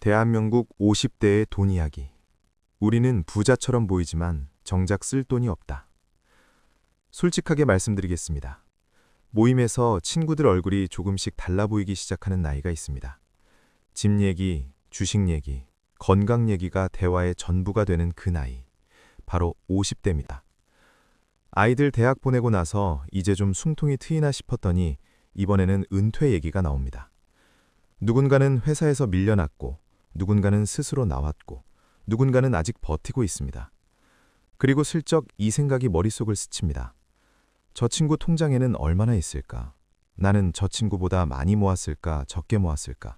대한민국 50대의 돈 이야기. 우리는 부자처럼 보이지만 정작 쓸 돈이 없다. 솔직하게 말씀드리겠습니다. 모임에서 친구들 얼굴이 조금씩 달라 보이기 시작하는 나이가 있습니다. 집 얘기, 주식 얘기, 건강 얘기가 대화의 전부가 되는 그 나이. 바로 50대입니다. 아이들 대학 보내고 나서 이제 좀 숨통이 트이나 싶었더니 이번에는 은퇴 얘기가 나옵니다. 누군가는 회사에서 밀려났고, 누군가는 스스로 나왔고, 누군가는 아직 버티고 있습니다. 그리고 슬쩍 이 생각이 머릿속을 스칩니다. 저 친구 통장에는 얼마나 있을까? 나는 저 친구보다 많이 모았을까, 적게 모았을까?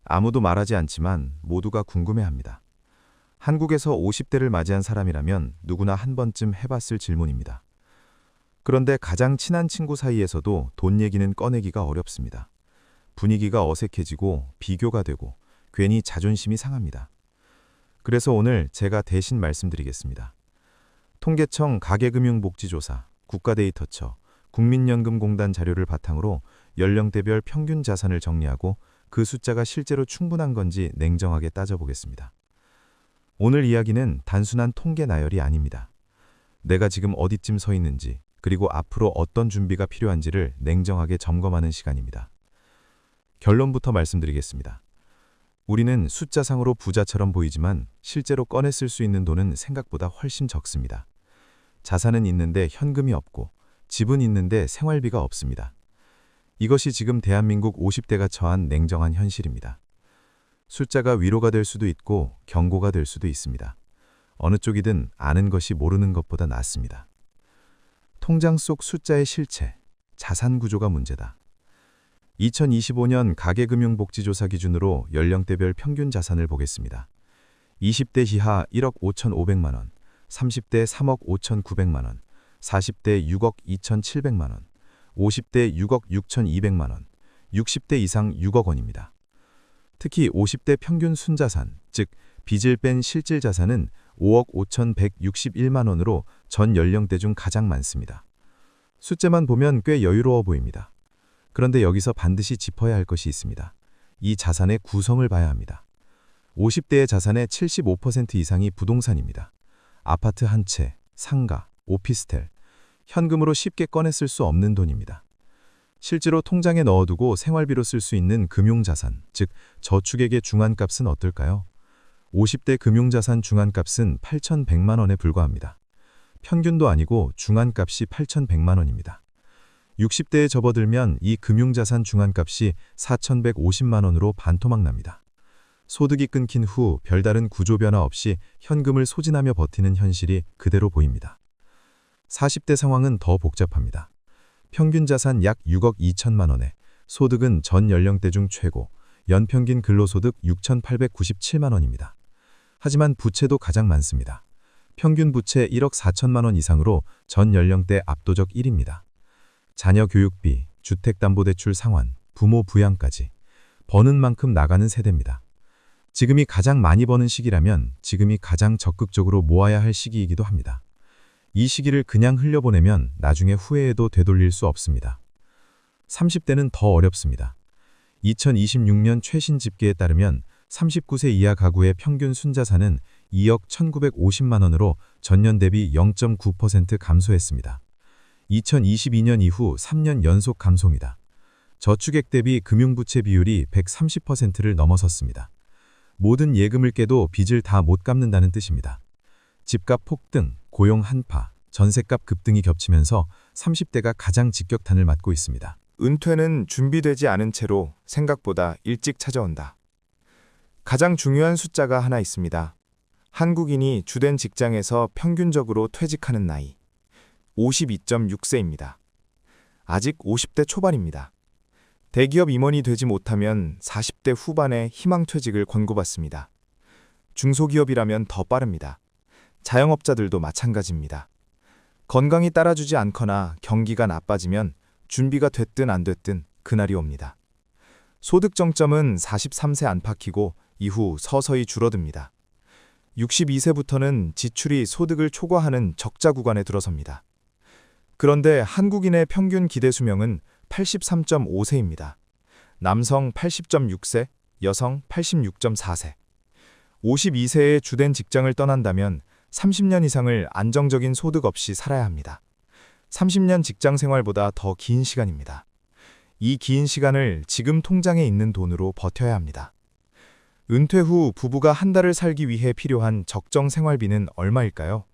아무도 말하지 않지만 모두가 궁금해합니다. 한국에서 50대를 맞이한 사람이라면 누구나 한 번쯤 해봤을 질문입니다. 그런데 가장 친한 친구 사이에서도 돈 얘기는 꺼내기가 어렵습니다. 분위기가 어색해지고 비교가 되고 괜히 자존심이 상합니다. 그래서 오늘 제가 대신 말씀드리겠습니다. 통계청 가계금융복지조사, 국가데이터처, 국민연금공단 자료를 바탕으로 연령대별 평균 자산을 정리하고 그 숫자가 실제로 충분한 건지 냉정하게 따져보겠습니다. 오늘 이야기는 단순한 통계 나열이 아닙니다. 내가 지금 어디쯤 서 있는지, 그리고 앞으로 어떤 준비가 필요한지를 냉정하게 점검하는 시간입니다. 결론부터 말씀드리겠습니다. 우리는 숫자상으로 부자처럼 보이지만 실제로 꺼내 쓸 수 있는 돈은 생각보다 훨씬 적습니다. 자산은 있는데 현금이 없고, 집은 있는데 생활비가 없습니다. 이것이 지금 대한민국 50대가 처한 냉정한 현실입니다. 숫자가 위로가 될 수도 있고 경고가 될 수도 있습니다. 어느 쪽이든 아는 것이 모르는 것보다 낫습니다. 통장 속 숫자의 실체, 자산 구조가 문제다. 2025년 가계금융복지조사 기준으로 연령대별 평균 자산을 보겠습니다. 20대 이하 1억 5,500만 원, 30대 3억 5,900만 원, 40대 6억 2,700만 원, 50대 6억 6,200만 원, 60대 이상 6억 원입니다. 특히 50대 평균 순자산, 즉 빚을 뺀 실질 자산은 5억 5,161만 원으로 전 연령대 중 가장 많습니다. 숫자만 보면 꽤 여유로워 보입니다. 그런데 여기서 반드시 짚어야 할 것이 있습니다. 이 자산의 구성을 봐야 합니다. 50대의 자산의 75% 이상이 부동산입니다. 아파트 한 채, 상가, 오피스텔, 현금으로 쉽게 꺼내 쓸 수 없는 돈입니다. 실제로 통장에 넣어두고 생활비로 쓸 수 있는 금융자산, 즉 저축액의 중환값은 어떨까요? 50대 금융자산 중환값은 8,100만 원에 불과합니다. 평균도 아니고 중환값이 8,100만 원입니다. 60대에 접어들면 이 금융자산 중환값이 4,150만 원으로 반토막 납니다. 소득이 끊긴 후 별다른 구조 변화 없이 현금을 소진하며 버티는 현실이 그대로 보입니다. 40대 상황은 더 복잡합니다. 평균 자산 약 6억 2천만 원에 소득은 전 연령대 중 최고, 연평균 근로소득 6,897만 원입니다. 하지만 부채도 가장 많습니다. 평균 부채 1억 4천만 원 이상으로 전 연령대 압도적 1위입니다. 자녀 교육비, 주택담보대출 상환, 부모 부양까지 버는 만큼 나가는 세대입니다. 지금이 가장 많이 버는 시기라면 지금이 가장 적극적으로 모아야 할 시기이기도 합니다. 이 시기를 그냥 흘려보내면 나중에 후회해도 되돌릴 수 없습니다. 30대는 더 어렵습니다. 2026년 최신 집계에 따르면 39세 이하 가구의 평균 순자산은 2억 1,950만 원으로 전년 대비 0.9% 감소했습니다. 2022년 이후 3년 연속 감소입니다. 저축액 대비 금융부채 비율이 130%를 넘어섰습니다. 모든 예금을 깨도 빚을 다 못 갚는다는 뜻입니다. 집값 폭등, 고용 한파, 전셋값 급등이 겹치면서 30대가 가장 직격탄을 맞고 있습니다. 은퇴는 준비되지 않은 채로 생각보다 일찍 찾아온다. 가장 중요한 숫자가 하나 있습니다. 한국인이 주된 직장에서 평균적으로 퇴직하는 나이. 52.6세입니다. 아직 50대 초반입니다. 대기업 임원이 되지 못하면 40대 후반에 희망퇴직을 권고받습니다. 중소기업이라면 더 빠릅니다. 자영업자들도 마찬가지입니다. 건강이 따라주지 않거나 경기가 나빠지면 준비가 됐든 안 됐든 그날이 옵니다. 소득 정점은 43세 안팎이고 이후 서서히 줄어듭니다. 62세부터는 지출이 소득을 초과하는 적자 구간에 들어섭니다. 그런데 한국인의 평균 기대 수명은 83.5세입니다. 남성 80.6세, 여성 86.4세. 52세의 주된 직장을 떠난다면 30년 이상을 안정적인 소득 없이 살아야 합니다. 30년 직장 생활보다 더 긴 시간입니다. 이 긴 시간을 지금 통장에 있는 돈으로 버텨야 합니다. 은퇴 후 부부가 한 달을 살기 위해 필요한 적정 생활비는 얼마일까요?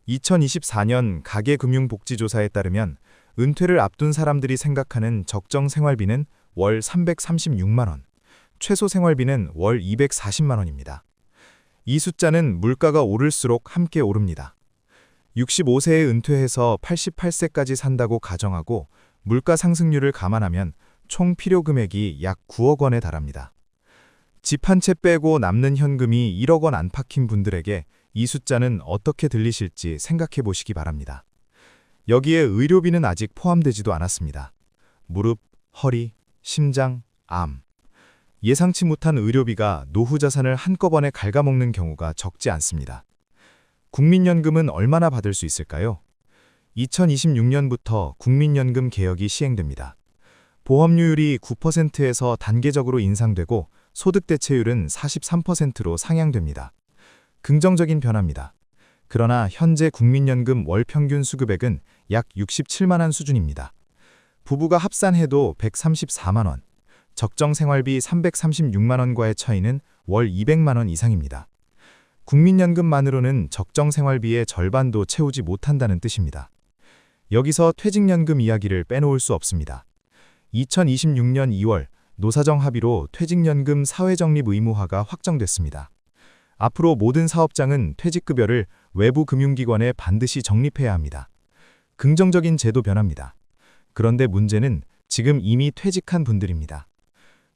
2024년 가계금융복지조사에 따르면 은퇴를 앞둔 사람들이 생각하는 적정 생활비는 월 336만 원, 최소 생활비는 월 240만 원입니다. 이 숫자는 물가가 오를수록 함께 오릅니다. 65세에 은퇴해서 88세까지 산다고 가정하고 물가 상승률을 감안하면 총 필요 금액이 약 9억 원에 달합니다. 집 한 채 빼고 남는 현금이 1억 원 안팎인 분들에게 이 숫자는 어떻게 들리실지 생각해 보시기 바랍니다. 여기에 의료비는 아직 포함되지도 않았습니다. 무릎, 허리, 심장, 암. 예상치 못한 의료비가 노후 자산을 한꺼번에 갉아먹는 경우가 적지 않습니다. 국민연금은 얼마나 받을 수 있을까요? 2026년부터 국민연금 개혁이 시행됩니다. 보험료율이 9%에서 단계적으로 인상되고 소득 대체율은 43%로 상향됩니다. 긍정적인 변화입니다. 그러나 현재 국민연금 월 평균 수급액은 약 67만 원 수준입니다. 부부가 합산해도 134만 원, 적정 생활비 336만 원과의 차이는 월 200만 원 이상입니다. 국민연금만으로는 적정 생활비의 절반도 채우지 못한다는 뜻입니다. 여기서 퇴직연금 이야기를 빼놓을 수 없습니다. 2026년 2월 노사정 합의로 퇴직연금 사회적립 의무화가 확정됐습니다. 앞으로 모든 사업장은 퇴직급여를 외부 금융기관에 반드시 적립해야 합니다. 긍정적인 제도 변화입니다. 그런데 문제는 지금 이미 퇴직한 분들입니다.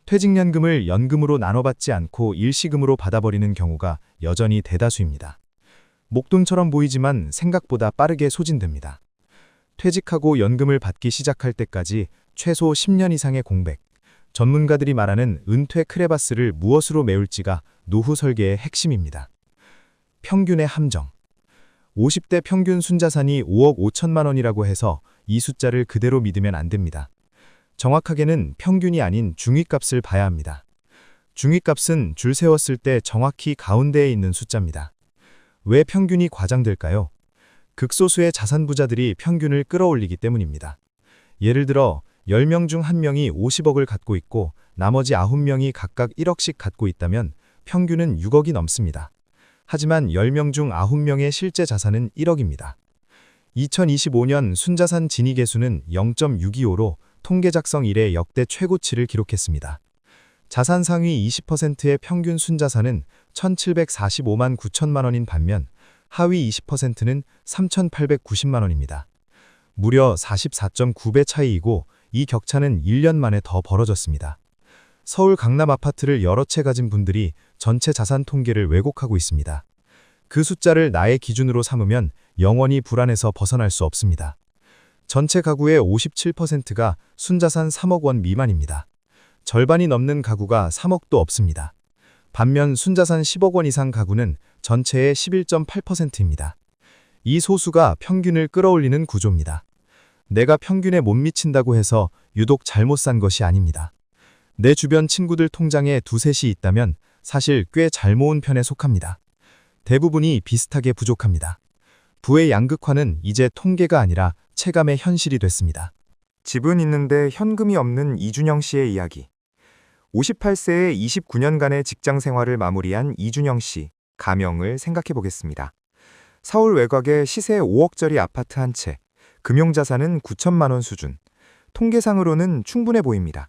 퇴직연금을 연금으로 나눠받지 않고 일시금으로 받아버리는 경우가 여전히 대다수입니다. 목돈처럼 보이지만 생각보다 빠르게 소진됩니다. 퇴직하고 연금을 받기 시작할 때까지 최소 10년 이상의 공백, 전문가들이 말하는 은퇴 크레바스를 무엇으로 메울지가 노후 설계의 핵심입니다. 평균의 함정. 50대 평균 순자산이 5억 5천만 원이라고 해서 이 숫자를 그대로 믿으면 안 됩니다. 정확하게는 평균이 아닌 중위값을 봐야 합니다. 중위값은 줄 세웠을 때 정확히 가운데에 있는 숫자입니다. 왜 평균이 과장될까요? 극소수의 자산 부자들이 평균을 끌어올리기 때문입니다. 예를 들어 10명 중 1명이 50억을 갖고 있고 나머지 9명이 각각 1억씩 갖고 있다면 평균은 6억이 넘습니다. 하지만 10명 중 9명의 실제 자산은 1억입니다. 2025년 순자산 진위계수는 0.625로 통계 작성 이래 역대 최고치를 기록했습니다. 자산 상위 20%의 평균 순자산은 1,745만 9천만 원인 반면 하위 20%는 3,890만 원입니다. 무려 44.9배 차이이고 이 격차는 1년 만에 더 벌어졌습니다. 서울 강남 아파트를 여러 채 가진 분들이 전체 자산 통계를 왜곡하고 있습니다. 그 숫자를 나의 기준으로 삼으면 영원히 불안에서 벗어날 수 없습니다. 전체 가구의 57%가 순자산 3억 원 미만입니다. 절반이 넘는 가구가 3억도 없습니다. 반면 순자산 10억 원 이상 가구는 전체의 11.8%입니다. 이 소수가 평균을 끌어올리는 구조입니다. 내가 평균에 못 미친다고 해서 유독 잘못 산 것이 아닙니다. 내 주변 친구들 통장에 두셋이 있다면 사실 꽤 잘 모은 편에 속합니다. 대부분이 비슷하게 부족합니다. 부의 양극화는 이제 통계가 아니라 체감의 현실이 됐습니다. 집은 있는데 현금이 없는 이준영 씨의 이야기. 58세에 29년간의 직장 생활을 마무리한 이준영 씨, 가명을 생각해 보겠습니다. 서울 외곽에 시세 5억짜리 아파트 한 채, 금융자산은 9천만 원 수준. 통계상으로는 충분해 보입니다.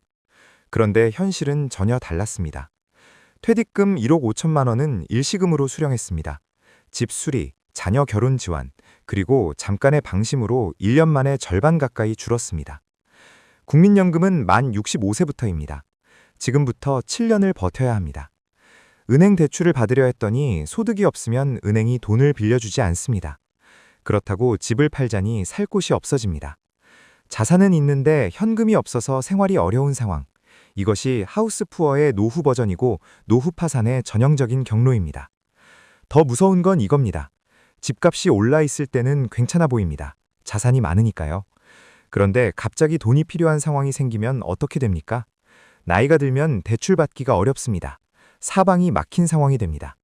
그런데 현실은 전혀 달랐습니다. 퇴직금 1억 5천만 원은 일시금으로 수령했습니다. 집 수리, 자녀 결혼 지원, 그리고 잠깐의 방심으로 1년 만에 절반 가까이 줄었습니다. 국민연금은 만 65세부터입니다. 지금부터 7년을 버텨야 합니다. 은행 대출을 받으려 했더니 소득이 없으면 은행이 돈을 빌려주지 않습니다. 그렇다고 집을 팔자니 살 곳이 없어집니다. 자산은 있는데 현금이 없어서 생활이 어려운 상황. 이것이 하우스푸어의 노후 버전이고 노후 파산의 전형적인 경로입니다. 더 무서운 건 이겁니다. 집값이 올라 있을 때는 괜찮아 보입니다. 자산이 많으니까요. 그런데 갑자기 돈이 필요한 상황이 생기면 어떻게 됩니까? 나이가 들면 대출받기가 어렵습니다. 사방이 막힌 상황이 됩니다.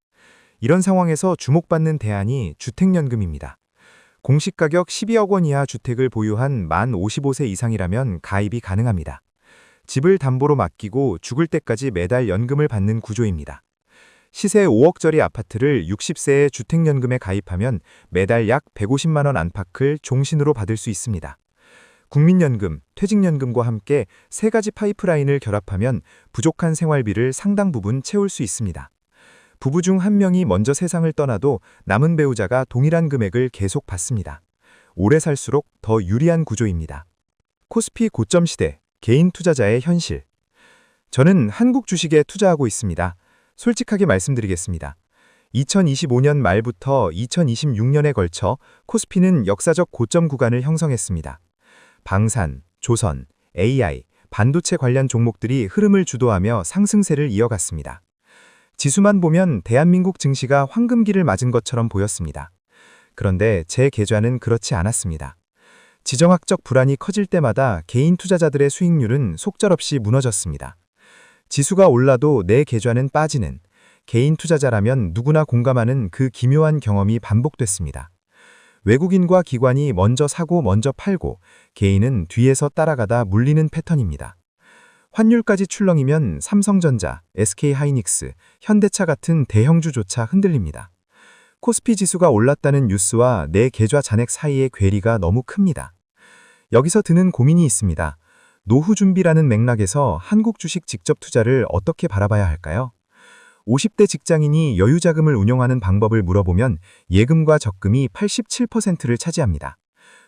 이런 상황에서 주목받는 대안이 주택연금입니다. 공시가격 12억 원 이하 주택을 보유한 만 55세 이상이라면 가입이 가능합니다. 집을 담보로 맡기고 죽을 때까지 매달 연금을 받는 구조입니다. 시세 5억짜리 아파트를 60세에 주택연금에 가입하면 매달 약 150만 원 안팎을 종신으로 받을 수 있습니다. 국민연금, 퇴직연금과 함께 세 가지 파이프라인을 결합하면 부족한 생활비를 상당 부분 채울 수 있습니다. 부부 중 한 명이 먼저 세상을 떠나도 남은 배우자가 동일한 금액을 계속 받습니다. 오래 살수록 더 유리한 구조입니다. 코스피 고점 시대, 개인 투자자의 현실. 저는 한국 주식에 투자하고 있습니다. 솔직하게 말씀드리겠습니다. 2025년 말부터 2026년에 걸쳐 코스피는 역사적 고점 구간을 형성했습니다. 방산, 조선, AI, 반도체 관련 종목들이 흐름을 주도하며 상승세를 이어갔습니다. 지수만 보면 대한민국 증시가 황금기를 맞은 것처럼 보였습니다. 그런데 제 계좌는 그렇지 않았습니다. 지정학적 불안이 커질 때마다 개인 투자자들의 수익률은 속절없이 무너졌습니다. 지수가 올라도 내 계좌는 빠지는, 개인 투자자라면 누구나 공감하는 그 기묘한 경험이 반복됐습니다. 외국인과 기관이 먼저 사고 먼저 팔고 개인은 뒤에서 따라가다 물리는 패턴입니다. 환율까지 출렁이면 삼성전자, SK하이닉스, 현대차 같은 대형주조차 흔들립니다. 코스피 지수가 올랐다는 뉴스와 내 계좌 잔액 사이의 괴리가 너무 큽니다. 여기서 드는 고민이 있습니다. 노후 준비라는 맥락에서 한국 주식 직접 투자를 어떻게 바라봐야 할까요? 50대 직장인이 여유 자금을 운용하는 방법을 물어보면 예금과 적금이 87%를 차지합니다.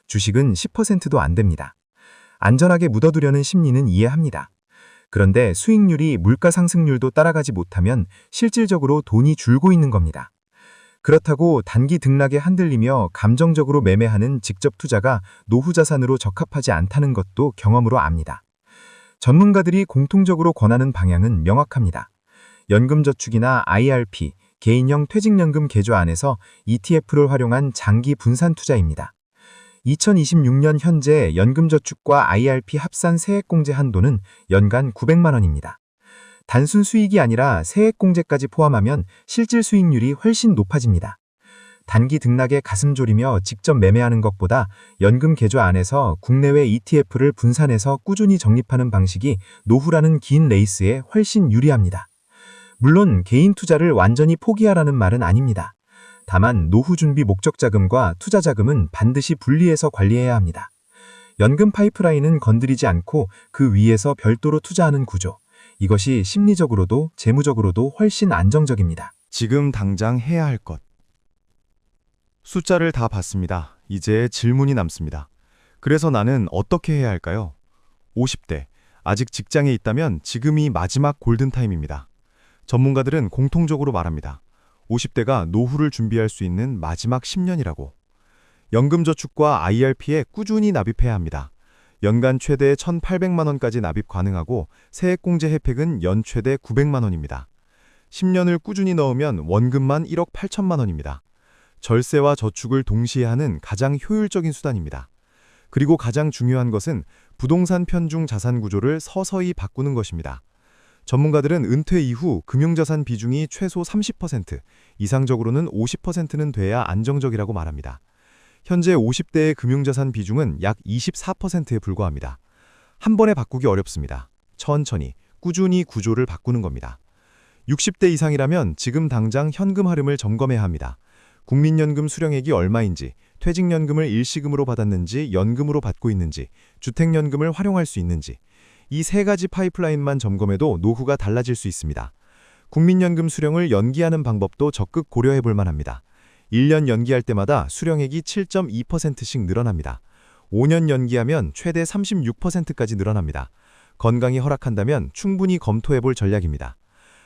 주식은 10%도 안 됩니다. 안전하게 묻어두려는 심리는 이해합니다. 그런데 수익률이 물가 상승률도 따라가지 못하면 실질적으로 돈이 줄고 있는 겁니다. 그렇다고 단기 등락에 흔들리며 감정적으로 매매하는 직접 투자가 노후 자산으로 적합하지 않다는 것도 경험으로 압니다. 전문가들이 공통적으로 권하는 방향은 명확합니다. 연금저축이나 IRP, 개인형 퇴직연금 계좌 안에서 ETF를 활용한 장기 분산 투자입니다. 2026년 현재 연금저축과 IRP 합산 세액공제 한도는 연간 900만 원입니다. 단순 수익이 아니라 세액공제까지 포함하면 실질 수익률이 훨씬 높아집니다. 단기 등락에 가슴 졸이며 직접 매매하는 것보다 연금 계좌 안에서 국내외 ETF를 분산해서 꾸준히 적립하는 방식이 노후라는 긴 레이스에 훨씬 유리합니다. 물론 개인 투자를 완전히 포기하라는 말은 아닙니다. 다만 노후 준비 목적 자금과 투자 자금은 반드시 분리해서 관리해야 합니다. 연금 파이프라인은 건드리지 않고 그 위에서 별도로 투자하는 구조. 이것이 심리적으로도 재무적으로도 훨씬 안정적입니다. 지금 당장 해야 할 것. 숫자를 다 봤습니다. 이제 질문이 남습니다. 그래서 나는 어떻게 해야 할까요? 50대, 아직 직장에 있다면 지금이 마지막 골든타임입니다. 전문가들은 공통적으로 말합니다. 50대가 노후를 준비할 수 있는 마지막 10년이라고. 연금저축과 IRP에 꾸준히 납입해야 합니다. 연간 최대 1,800만 원까지 납입 가능하고 세액공제 혜택은 연 최대 900만 원입니다. 10년을 꾸준히 넣으면 원금만 1억 8천만 원입니다. 절세와 저축을 동시에 하는 가장 효율적인 수단입니다. 그리고 가장 중요한 것은 부동산 편중 자산 구조를 서서히 바꾸는 것입니다. 전문가들은 은퇴 이후 금융자산 비중이 최소 30%, 이상적으로는 50%는 돼야 안정적이라고 말합니다. 현재 50대의 금융자산 비중은 약 24%에 불과합니다. 한 번에 바꾸기 어렵습니다. 천천히, 꾸준히 구조를 바꾸는 겁니다. 60대 이상이라면 지금 당장 현금 흐름을 점검해야 합니다. 국민연금 수령액이 얼마인지, 퇴직연금을 일시금으로 받았는지 연금으로 받고 있는지, 주택연금을 활용할 수 있는지, 이 세 가지 파이프라인만 점검해도 노후가 달라질 수 있습니다. 국민연금 수령을 연기하는 방법도 적극 고려해 볼 만합니다. 1년 연기할 때마다 수령액이 7.2%씩 늘어납니다. 5년 연기하면 최대 36%까지 늘어납니다. 건강이 허락한다면 충분히 검토해 볼 전략입니다.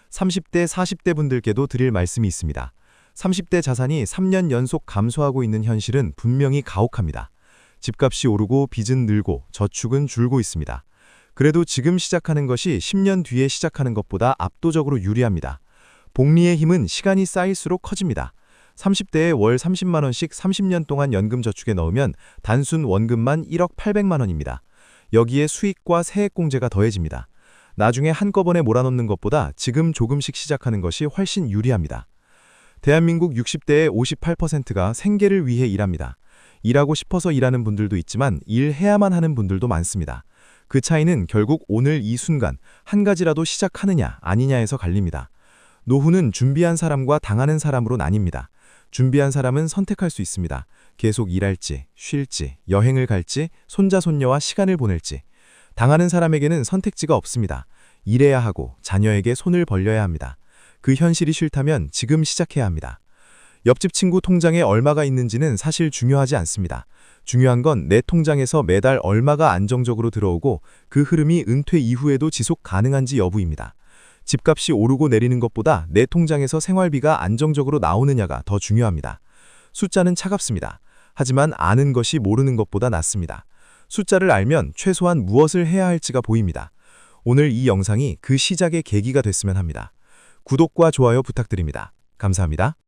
30대, 40대 분들께도 드릴 말씀이 있습니다. 30대 자산이 3년 연속 감소하고 있는 현실은 분명히 가혹합니다. 집값이 오르고 빚은 늘고 저축은 줄고 있습니다. 그래도 지금 시작하는 것이 10년 뒤에 시작하는 것보다 압도적으로 유리합니다. 복리의 힘은 시간이 쌓일수록 커집니다. 30대에 월 30만 원씩 30년 동안 연금저축에 넣으면 단순 원금만 1억 800만 원입니다. 여기에 수익과 세액공제가 더해집니다. 나중에 한꺼번에 몰아넣는 것보다 지금 조금씩 시작하는 것이 훨씬 유리합니다. 대한민국 60대의 58%가 생계를 위해 일합니다. 일하고 싶어서 일하는 분들도 있지만 일해야만 하는 분들도 많습니다. 그 차이는 결국 오늘 이 순간 한 가지라도 시작하느냐 아니냐에서 갈립니다. 노후는 준비한 사람과 당하는 사람으로 나뉩니다. 준비한 사람은 선택할 수 있습니다. 계속 일할지, 쉴지, 여행을 갈지, 손자 손녀와 시간을 보낼지. 당하는 사람에게는 선택지가 없습니다. 일해야 하고 자녀에게 손을 벌려야 합니다. 그 현실이 싫다면 지금 시작해야 합니다. 옆집 친구 통장에 얼마가 있는지는 사실 중요하지 않습니다. 중요한 건 내 통장에서 매달 얼마가 안정적으로 들어오고 그 흐름이 은퇴 이후에도 지속 가능한지 여부입니다. 집값이 오르고 내리는 것보다 내 통장에서 생활비가 안정적으로 나오느냐가 더 중요합니다. 숫자는 차갑습니다. 하지만 아는 것이 모르는 것보다 낫습니다. 숫자를 알면 최소한 무엇을 해야 할지가 보입니다. 오늘 이 영상이 그 시작의 계기가 됐으면 합니다. 구독과 좋아요 부탁드립니다. 감사합니다.